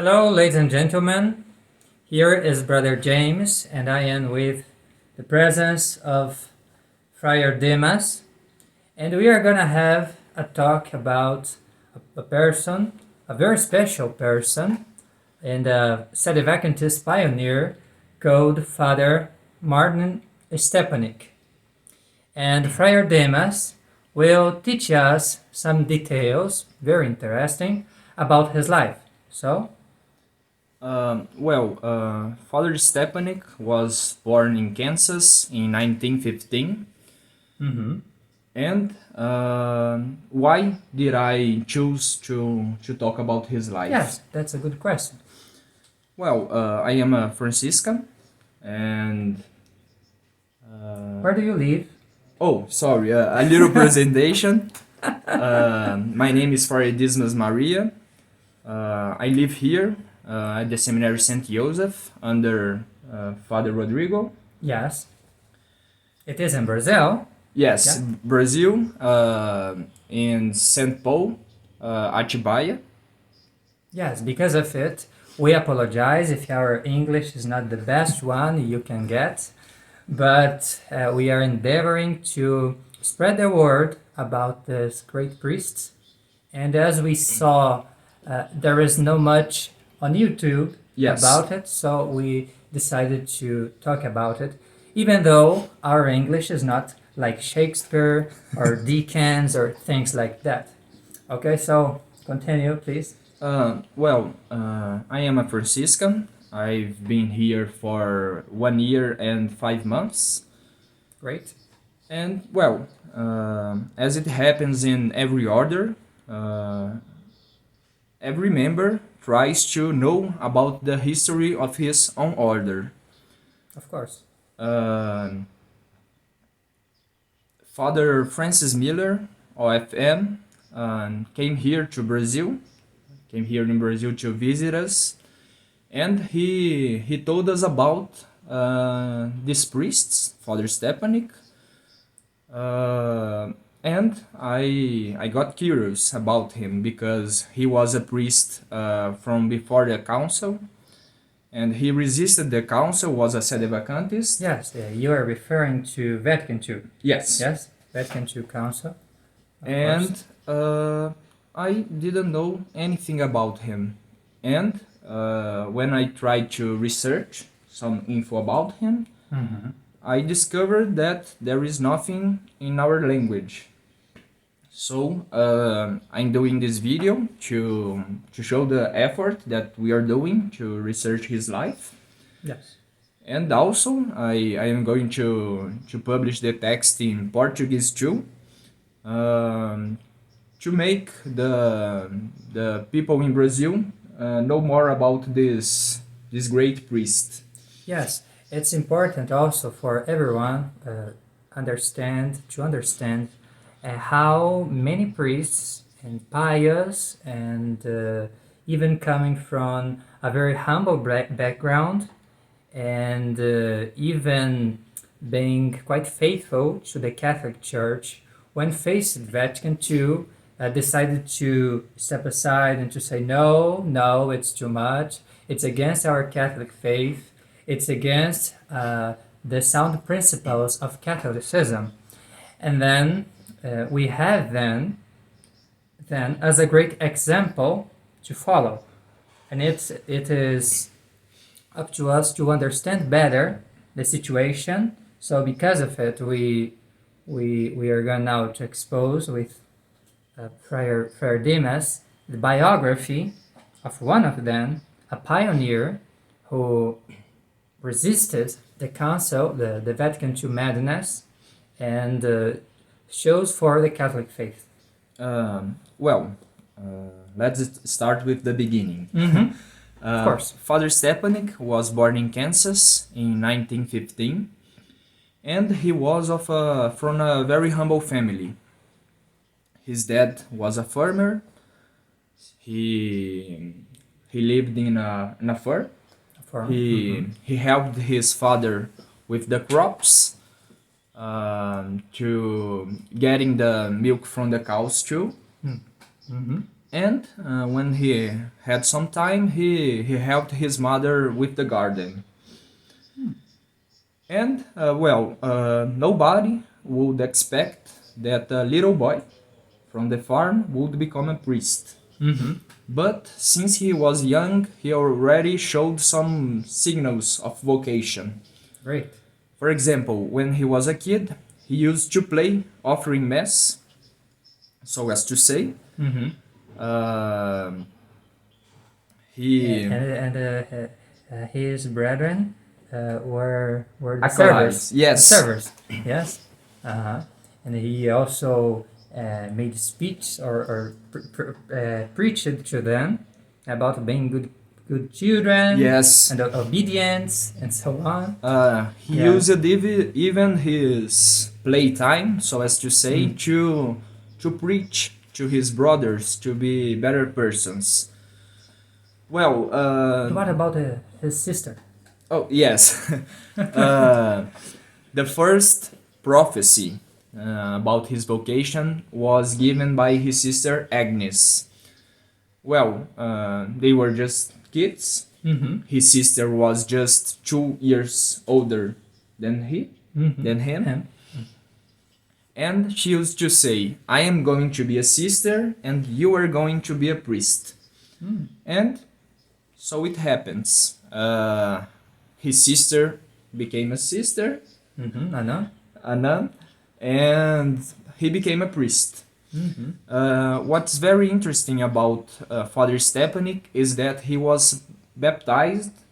Hello, ladies and gentlemen. Here is Brother James, and I am with the presence of Friar Dimas, and we are gonna have a talk about a person, a very special person, and a Sedevacantist pioneer called Father Martin Stepanich. And Friar Dimas will teach us some details, very interesting, about his life. So, Father Stepanich was born in Kansas in 1915. And why did I choose to talk about his life? yes, that's a good question. I am a Franciscan, and Where do you live? oh, sorry, a little presentation. My name is Father Dismas Maria. I live here at the Seminary St. Joseph under Father Rodrigo. Yes. It is in Brazil. Yes, Yeah. Brazil, in São Paulo, Atibaia. Yes, because of it, we apologize if our English is not the best one you can get, but we are endeavoring to spread the word about this great priest. And as we saw, there is no much on YouTube Yes. about it, so we decided to talk about it, even though our English is not like Shakespeare or Dickens or things like that. Okay, so continue, please. I am a Franciscan. I've been here for 1 year and 5 months. Great. And as it happens in every order, every member tries to know about the history of his own order. Of course. Father Francis Miller, OFM, came here in Brazil to visit us, and he told us about these priests, Father Stepanich, and I got curious about him because he was a priest from before the council, and he resisted the council, was a sedevacantist. Yes, you are referring to Vatican II. Yes. Yes, Vatican II Council. Of And course. I didn't know anything about him. And when I tried to research some info about him, I discovered that there is nothing in our language. So I'm doing this video to show the effort that we are doing to research his life. Yes. And also I am going to publish the text in Portuguese too, to make the people in Brazil know more about this great priest. Yes, it's important also for everyone understand how many priests and pious and even coming from a very humble background and even being quite faithful to the Catholic Church when faced Vatican II decided to step aside and to say no, it's too much, it's against our Catholic faith, it's against the sound principles of Catholicism. And then we have then as a great example to follow. And it is up to us to understand better the situation. So because of it, we are going now to expose with Friar Dimas the biography of one of them, a pioneer who resisted the council, the Vatican II madness, and shows for the Catholic faith. Let's start with the beginning. Of course. Father Stepanich was born in Kansas in 1915, and he was from a very humble family. His dad was a farmer. He lived in a farm. He helped his father with the crops, to getting the milk from the cows too. And when he had some time, he helped his mother with the garden. And, nobody would expect that a little boy from the farm would become a priest. But since he was young, he already showed some signals of vocation. Great. For example, when he was a kid, he used to play offering mass, so as to say. He His brethren were the acolytes, servers. yes. The servers. Yes. And he also made speech or preached to them about being good children. Yes. And obedience and so on. He used even his playtime, so as to say, to preach to his brothers to be better persons. Well, What about his sister? oh yes, the first prophecy about his vocation was given by his sister Agnes. Well, they were just kids. His sister was just 2 years older than him. And she used to say, I am going to be a sister and you are going to be a priest. And so it happens. His sister became a sister, a nun, and he became a priest. What's very interesting about Father Stepanich is that he was baptized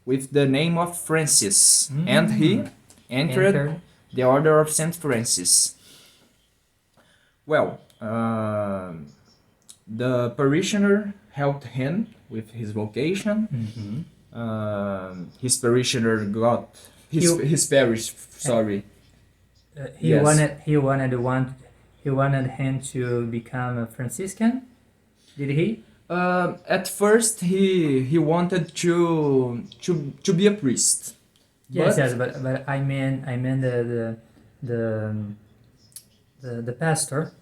with the name of Francis, and he entered the order of Saint Francis. Well, the parishioner helped him with his vocation. His parishioner got his parish. Sorry. He wanted him to become a Franciscan. Did he? At first, he wanted to be a priest. Yes, but I mean the pastor,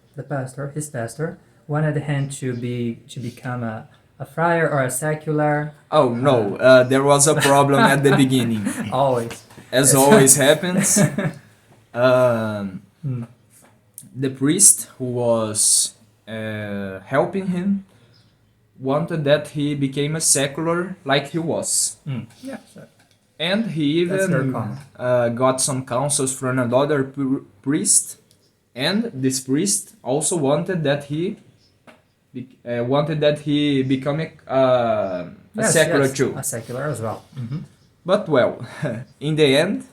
his pastor wanted him to become a friar or a secular. Oh no, there was a problem at the beginning. Always. As always happens. The priest who was helping him wanted that he became a secular like he was. Yeah, sure. And he even got some counsels from another priest. And this priest also wanted that he become a secular too. A secular as well. But well, in the end,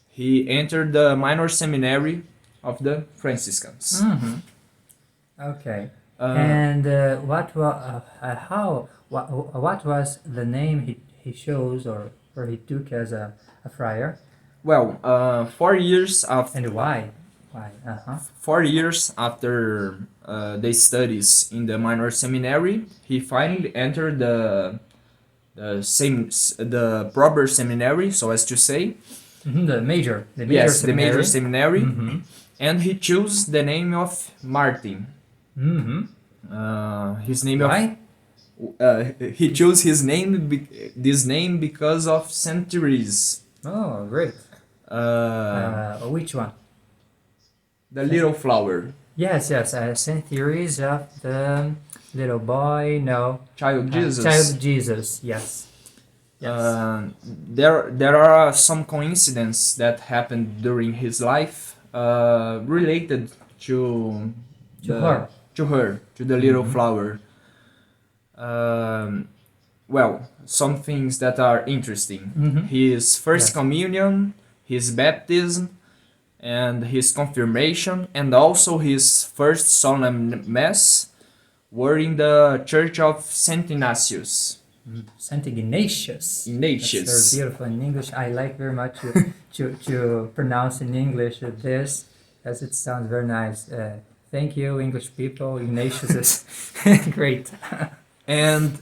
he entered the minor seminary of the Franciscans. Okay. And what was the name he chose or he took as a friar? Well, 4 years after. And why? 4 years after the studies in the minor seminary, he finally entered the proper seminary, so as to say. The major Yes, seminary. the major seminary. And he chose the name of Martin. His name. Why? He chose this name because of Saint Therese. Oh, great. Which one? The little flower. Yes. Saint Therese of the little boy. No. Child Jesus. Child Jesus. Yes. There are some coincidences that happened during his life related to the little flower. Some things that are interesting. His first communion, his baptism, and his confirmation, and also his first solemn mass were in the Church of Saint Ignatius. Saint Ignatius. Ignatius. That's very beautiful in English. I like very much to pronounce in English this, as it sounds very nice. Thank you, English people. Ignatius is great. And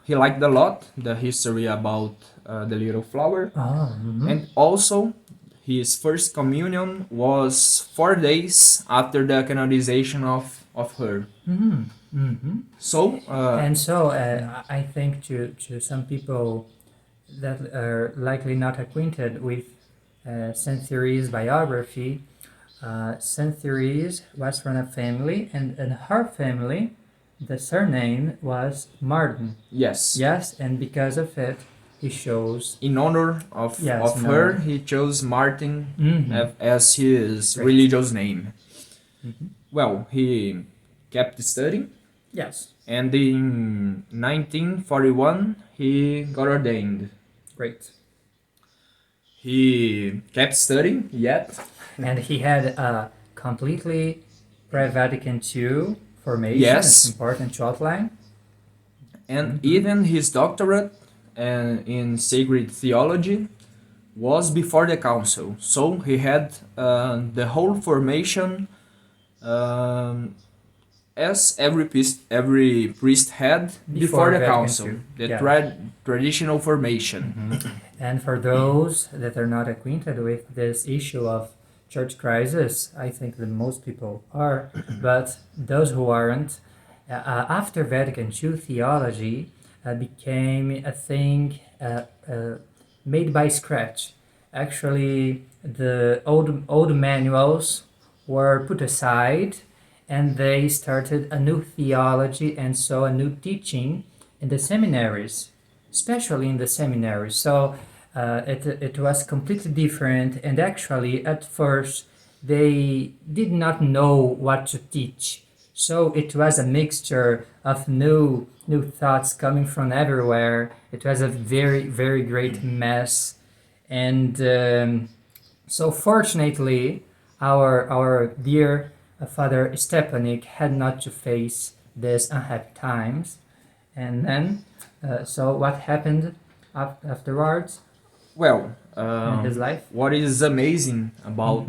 he liked a lot the history about the little flower, and also his first communion was 4 days after the canonization of her. So, And so I think to some people that are likely not acquainted with Saint Therese's biography, Saint Therese was from a family, and in her family, the surname was Martin. yes, Yes, and because of it, he shows. in honor of, Yes, of in her, honor. he chose Martin Mhm. as his Great. religious name. Well, he kept studying, Yes, and in 1941 he got ordained. great. He kept studying yet. And he had a completely pre-Vatican II formation. Yes. It's important to outline. And even his doctorate in sacred theology was before the council. So he had the whole formation as every priest had before the Vatican council. II. The Yeah. traditional formation. And for those that are not acquainted with this issue of church crisis, I think that most people are, but those who aren't, after Vatican II, theology became a thing made by scratch. Actually, the old manuals were put aside, and they started a new theology and so a new teaching in the seminaries, especially in the seminaries. So it was completely different, and actually, at first, they did not know what to teach. So it was a mixture of new thoughts coming from everywhere. It was a very, very great mess, and so fortunately, our dear Father Stepanich had not to face these unhappy times. And then, so what happened afterwards Well, in his life? what is amazing about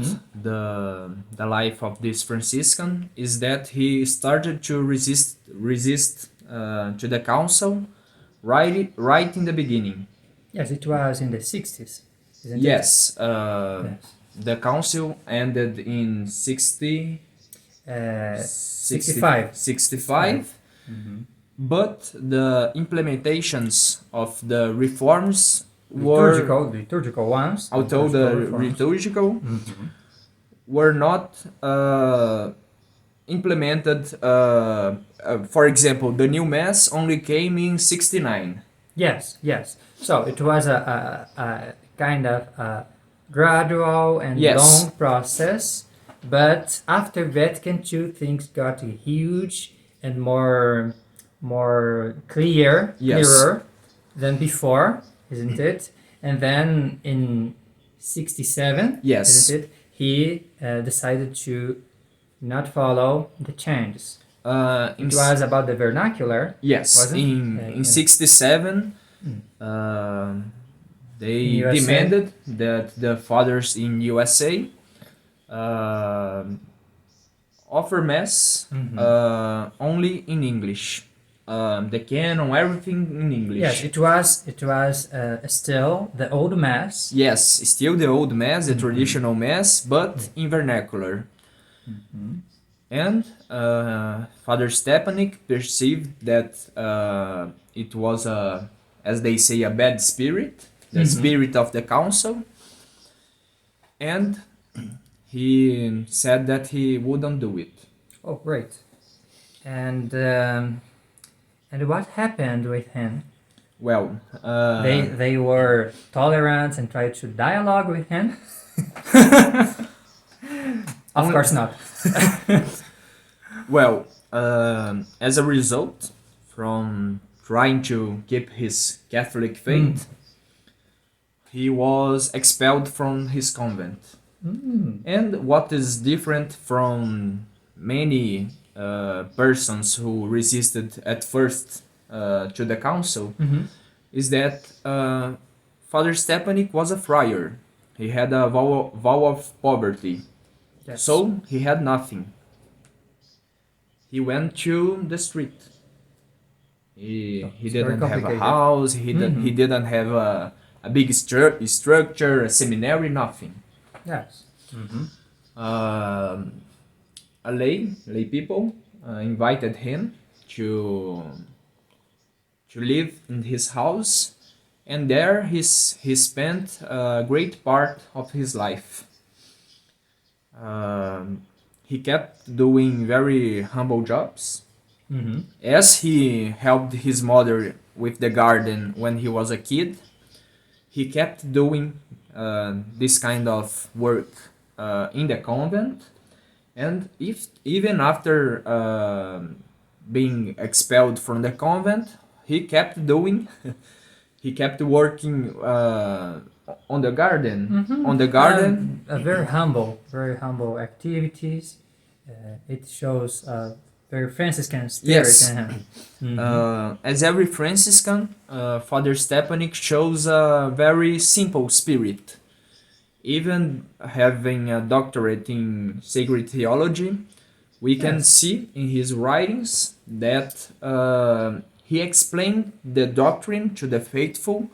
the life of this Franciscan is that he started to resist to the council right in the beginning. Yes, it was in the 60s, isn't it? Yes, Yes. the council ended in 65. 65, but the implementations of the reforms were, Liturgical ones. although the reforms. liturgical, were not implemented. For example, the new mass only came in 69. Yes, yes. So it was a kind of a gradual and Yes. long process, but after Vatican II, things got huge and more Yes. clearer than before, isn't it? And then in 67, Yes. isn't it? He decided to not follow the changes. It was about the vernacular. Yes, wasn't it? in 67, they In USA. demanded that the fathers in USA offer mass only in English. The canon, everything in English. Yes, it was still the old mass. Yes, still the old mass, the traditional mass, but in vernacular. And Father Stepanich perceived that it was as they say, a bad spirit, the spirit of the council, and he said that he wouldn't do it. Oh, great! And what happened with him? Well, They were tolerant and tried to dialogue with him. Of course not. well, as a result, from trying to keep his Catholic faith, he was expelled from his convent. And what is different from many persons who resisted at first to the council is that Father Stepanich was a friar. He had a vow of poverty. Yes. So he had nothing. He went to the street. He it's very didn't have a complicated. house. He didn't have a big structure, a seminary, nothing. Yes. Mm-hmm. Um, a lay people invited him to live in his house, and there he spent a great part of his life. He kept doing very humble jobs. Mm-hmm. As he helped his mother with the garden when he was a kid, he kept doing this kind of work in the convent, and if even after being expelled from the convent, he kept doing he kept working on the garden. Mm-hmm. On the garden, A very humble activities. It shows a very Franciscan spirit yes. in him. Mm-hmm. As every Franciscan, Father Stepanich shows a very simple spirit. Even having a doctorate in sacred theology, we can Yes. see in his writings that he explained the doctrine to the faithful,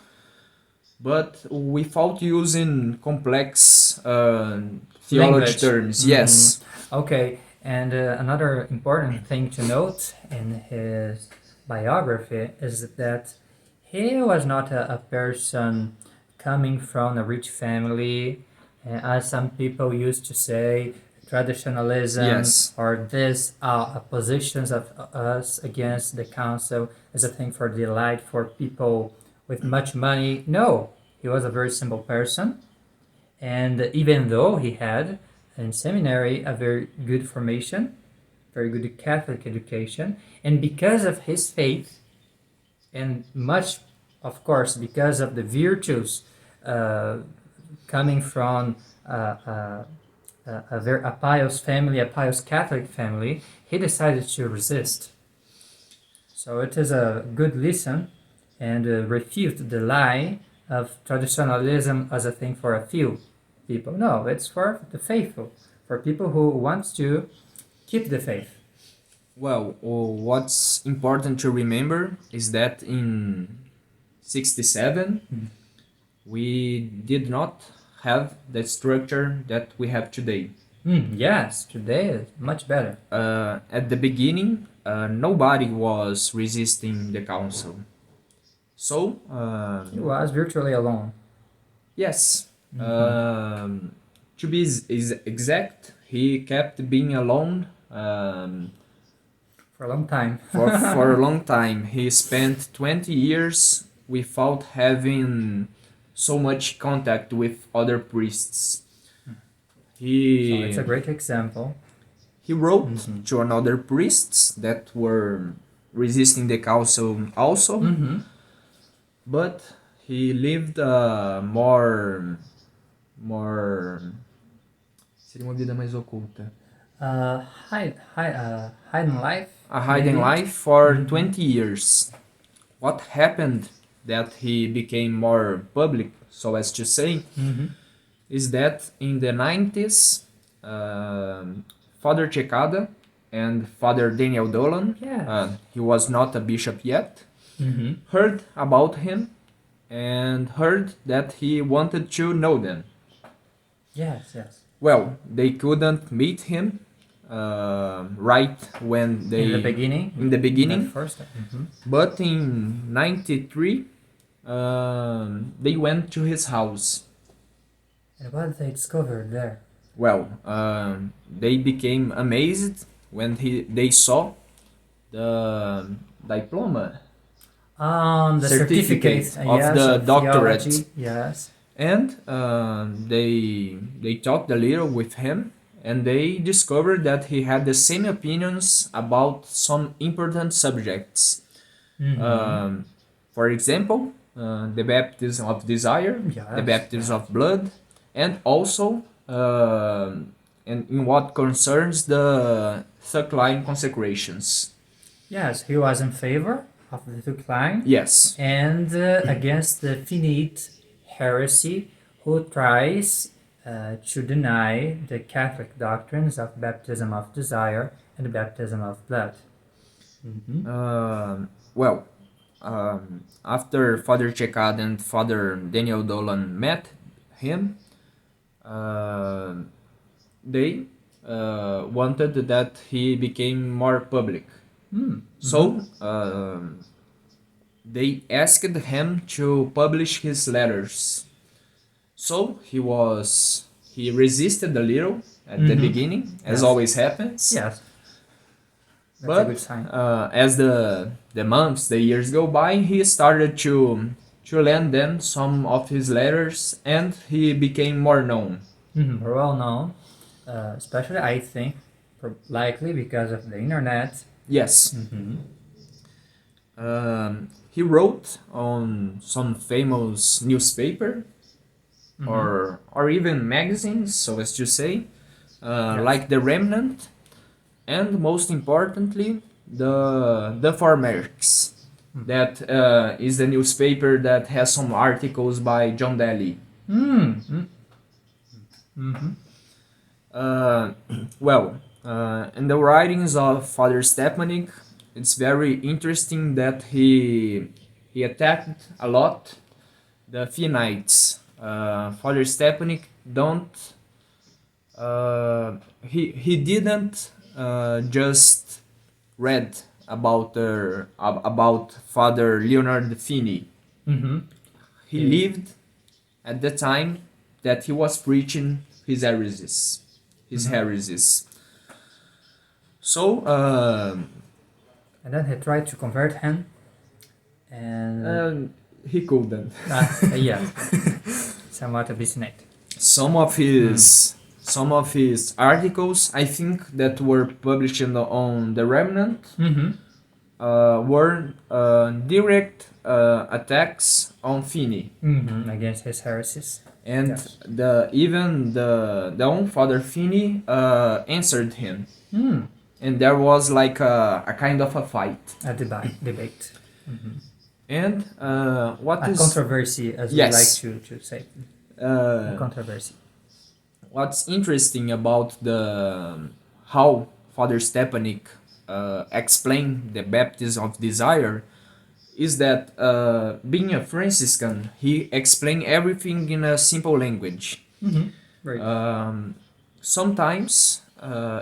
but without using complex theology Language. terms. Mm-hmm. Yes. Okay, and another important thing to note in his biography is that he was not a person coming from a rich family, as some people used to say, traditionalism Yes. or this positions of us against the council is a thing for delight for people with much money. No, he was a very simple person, and even though he had in seminary a very good formation, very good Catholic education, and because of his faith, and much, of course, because of the virtues uh, coming from a pious family, a pious Catholic family, he decided to resist. So it is a good lesson and refute the lie of traditionalism as a thing for a few people. No, it's for the faithful, for people who want to keep the faith. Well, what's important to remember is that in 67, we did not have the structure that we have today. Yes, today is much better. At the beginning, nobody was resisting the council. So, He was virtually alone. yes, to be exact, he kept being alone For a long time. for a long time. He spent 20 years without having so much contact with other priests. So He it's a great example. he wrote to another priests that were resisting the council also, but he lived a more seria uma vida mais oculta. Hidden life. A hidden maybe? life for 20 years. What happened that he became more public, so as to say, is that in the 90s, Father Checada and Father Daniel Dolan, Yes. he was not a bishop yet, heard about him and heard that he wanted to know them. Yes, yes. Well, they couldn't meet him right when they In the beginning. in the beginning, The first time. but in 93 they went to his house. And what did they discover there? Well, they became amazed when they saw the diploma The certificate certificate, of yes, the of doctorate. theology, yes. And they talked a little with him, and they discovered that he had the same opinions about some important subjects. For example, the baptism of desire, the Yes, baptism of blood, and also in what concerns the Third-line consecrations. Yes, he was in favor of the decline Yes. and against the Finite heresy, who tries to deny the Catholic doctrines of baptism of desire and baptism of blood. Well, after Father Checad and Father Daniel Dolan met him, they wanted that he became more public. So they asked him to publish his letters. So he resisted a little at the beginning, as Yes. always happens. Yes. That's a But good sign. as the months, the years go by, he started to lend them some of his letters, and he became more known. More well known, especially I think, likely because of the internet. Yes. He wrote on some famous newspaper or even magazines, so as to say, like The Remnant, and most importantly, the Farmers. That is the newspaper that has some articles by John Daly. Well, in the writings of Father Stepanich, it's very interesting that he attacked a lot the Fianites. Father Stepanich don't he didn't just read about Father Leonard Fini. He lived at the time that he was preaching his heresies. So And then he tried to convert him, and he couldn't. yeah, somewhat obstinate. Some of his articles, I think, that were published on the Remnant, were direct attacks on Fini. Against his heresies. And Yes. the own Father Fini answered him, and there was like a kind of a fight. A debate. And what A is controversy, as Yes. we like to say. A controversy. what's interesting about how Father Stepanich explained the baptism of desire is that being a Franciscan, he explained everything in a simple language. Right. Sometimes,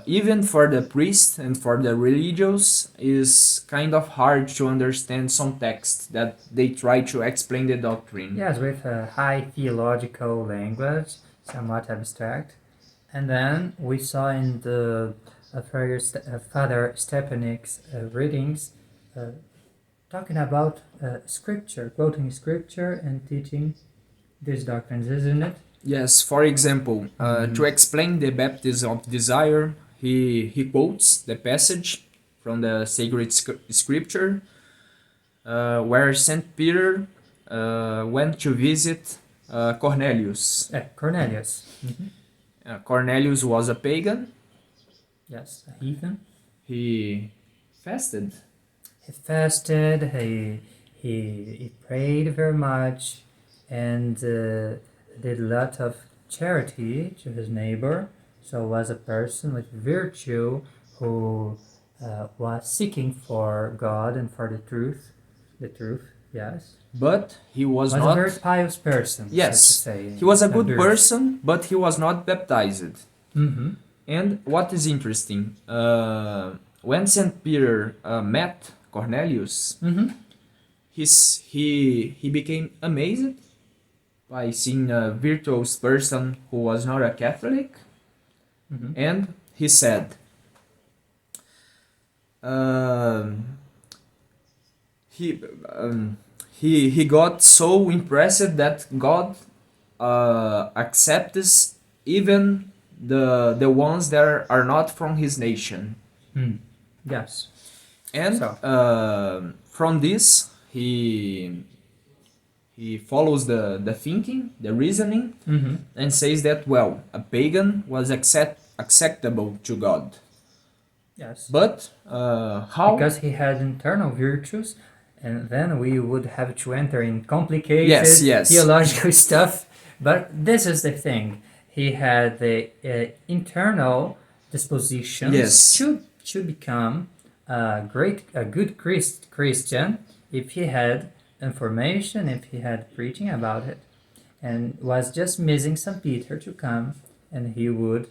even for the priest and for the religious, is kind of hard to understand some texts that they try to explain the doctrine. Yes, with a high theological language, somewhat abstract. And then we saw in the Father Stepanich's readings talking about scripture, quoting scripture and teaching these doctrines, isn't it? Yes, for example, to explain the baptism of desire, he quotes the passage from the sacred scripture where Saint Peter went to visit Cornelius. Cornelius. Cornelius was a pagan. Yes, a heathen. He fasted. He fasted, he prayed very much, and did a lot of charity to his neighbor. So was a person with virtue who was seeking for God and for the truth. The truth, yes. But he was Was not. a very pious person. Yes, so to say, he was a good Abdurus. person, but he was not baptized. Mm-hmm. And what is interesting, when Saint Peter met Cornelius, he became amazed by seeing a virtuous person who was not a Catholic, and he said, he got so impressed that God accepts even the ones that are not from his nation. Yes. And from this he follows the thinking, the reasoning, and says that, well, a pagan was acceptable to God. Yes. But how? Because he had internal virtues, and then we would have to enter in complicated Yes. theological stuff. But this is the thing: he had the internal dispositions Yes. to become a good Christian if he had information, if he had preaching about it. and was just missing St. Peter to come, and he would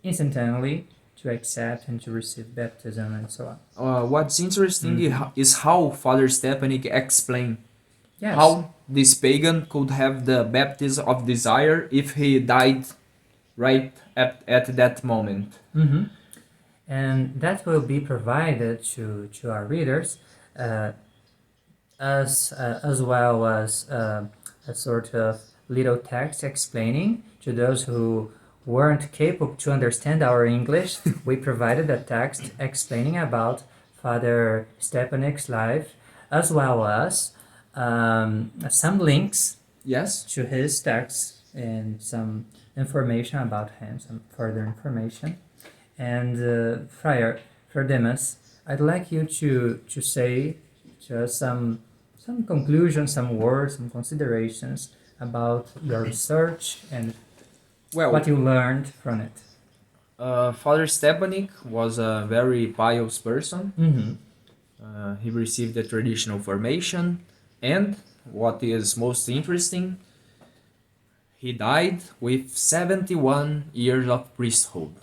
instantaneously to accept and to receive baptism and so on. What's interesting is how Father Stepanich explained Yes. how this pagan could have the baptism of desire if he died right at that moment. Mm-hmm. And that will be provided to our readers as well as a sort of little text explaining to those who weren't capable to understand our English. We provided a text explaining about Father Stepanich's life, as well as some links Yes? to his text and some information about him, some further information. And Friar Dimas, I'd like you to say just some conclusions, some words, some considerations about your research and Well, what you learned from it. Father Stepanich was a very pious person. Mm-hmm. He received the traditional formation, and what is most interesting, he died with 71 years of priesthood.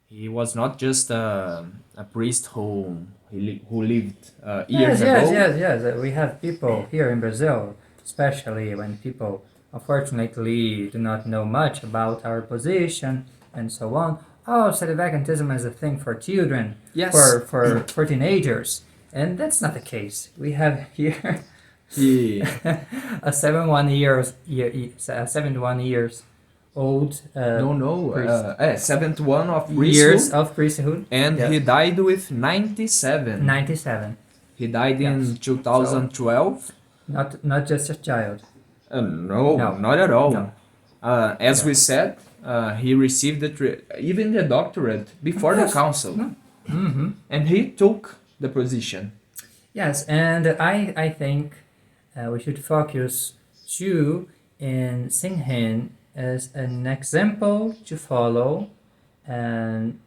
He was not just a priest who lived years ago. Yes. We have people here in Brazil, especially when people unfortunately do not know much about our position and so on. Oh, sedevacantism is a thing for children, Yes. for teenagers, and that's not the case. We have here He, a 71 years old priest. 71 of Years priesthood, of priesthood, and yes. he died with 97. 97. He died in Yes. 2012. Not just a child. No, No. not at all. No. As Yeah. we said, he received even the doctorate before the Yes. council, Mm-hmm. and he took the position. Yes, and I think we should focus too in seeing him as an example to follow, and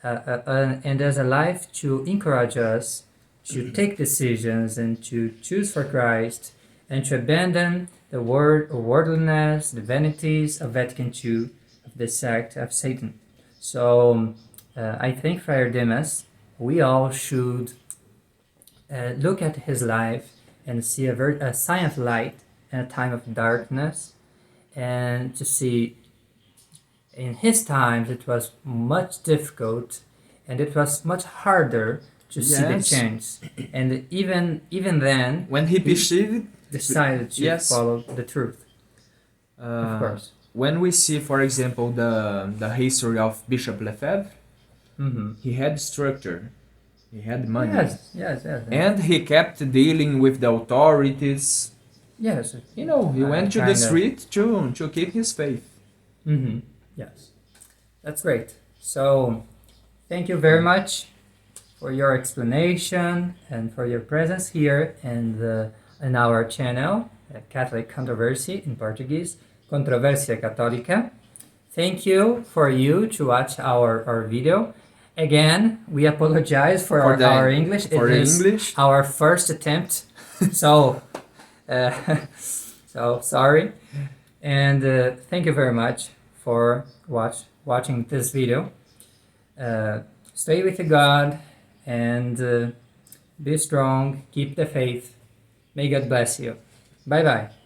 and as a life to encourage us to take decisions and to choose for Christ and to abandon the worldliness, the vanities of Vatican II, of the sect of Satan. So I think, Friar Dimas, we all should look at his life and see a sign of light in a time of darkness, and to see in his times it was much difficult and it was much harder to see the Yes. change. And even then, When he perceived, decided to Yes. follow the truth. Of course. when we see, for example, the history of Bishop Lefebvre, Mm-hmm. he had structure, he had money, Yes. and he kept dealing with the authorities. Yes. He went to the Kind of. street to keep his faith. Mm-hmm. Yes. That's great. So, thank you very much for your explanation and for your presence here in our channel, Catholic Controversy in Portuguese, Controvérsia Católica. Thank you for you to watch our video. Again, we apologize for our English. For It the is English. our first attempt, so so sorry. And thank you very much for watching this video. Stay with God and be strong. Keep the faith. May God bless you. Bye bye.